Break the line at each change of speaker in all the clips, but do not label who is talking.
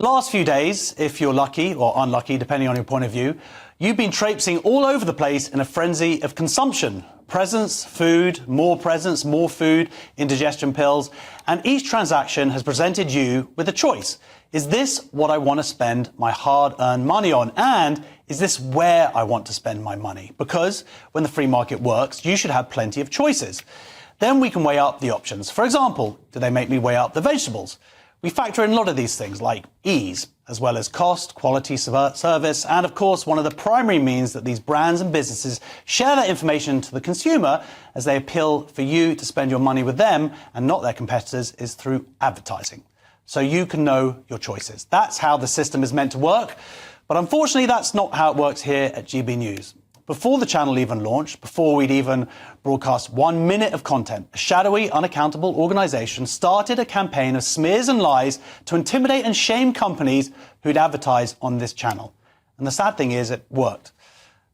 Last few days, if you're lucky or unlucky, depending on your point of view, you've been traipsing all over the place in a frenzy of consumption. Presents, food, more presents, more food, indigestion pills, and each transaction has presented you with a choice. Is this what I want to spend my hard-earned money on? And is this where I want to spend my money? Because when the free market works, you should have plenty of choices. Then we can weigh up the options. For example, do they make me weigh up the vegetables? We factor in a lot of these things like ease, as well as cost, quality, service, and of course, one of the primary means that these brands and businesses share that information to the consumer as they appeal for you to spend your money with them and not their competitors is through advertising. So you can know your choices. That's how the system is meant to work. But unfortunately, that's not how it works here at GB News. Before the channel even launched, before we'd even broadcast 1 minute of content, a shadowy, unaccountable organisation started a campaign of smears and lies to intimidate and shame companies who'd advertise on this channel. And the sad thing is, it worked.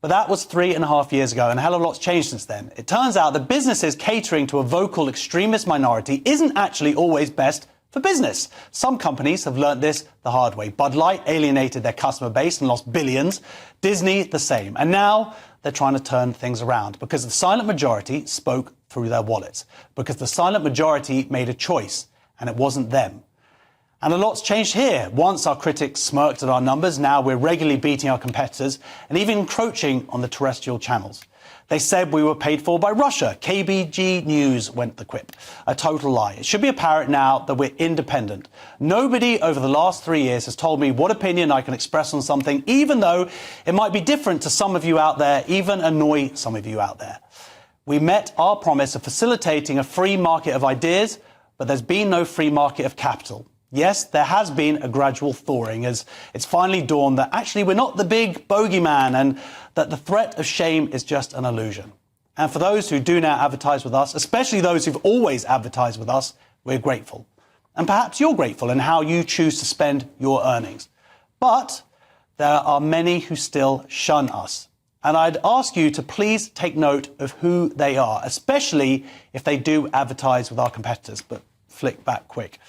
But that was 3.5 years ago, and a hell of a lot's changed since then. It turns out that businesses catering to a vocal extremist minority isn't actually always best for business. Some companies have learnt this the hard way. Bud Light alienated their customer base and lost billions. Disney, the same. And now they're trying to turn things around because the silent majority spoke through their wallets, because the silent majority made a choice, and it wasn't them. And a lot's changed here. Once our critics smirked at our numbers, now we're regularly beating our competitors and even encroaching on the terrestrial channels. They said we were paid for by Russia. KBG News went the quip. A total lie. It should be apparent now that we're independent. Nobody over the last 3 years has told me what opinion I can express on something, even though it might be different to some of you out there, even annoy some of you out there. We met our promise of facilitating a free market of ideas, but there's been no free market of capital. Yes, there has been a gradual thawing as it's finally dawned that actually we're not the big bogeyman and that the threat of shame is just an illusion. And for those who do now advertise with us, especially those who've always advertised with us, we're grateful. And perhaps you're grateful in how you choose to spend your earnings. But there are many who still shun us. And I'd ask you to please take note of who they are, especially if they do advertise with our competitors. But flick back quick.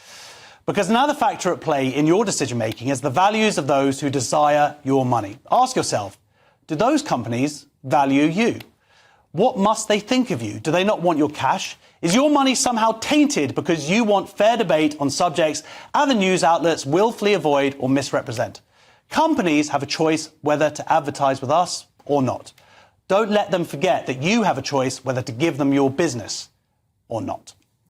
Because another factor at play in your decision-making is the values of those who desire your money. Ask yourself, do those companies value you? What must they think of you? Do they not want your cash? Is your money somehow tainted because you want fair debate on subjects other news outlets willfully avoid or misrepresent? Companies have a choice whether to advertise with us or not. Don't let them forget that you have a choice whether to give them your business or not.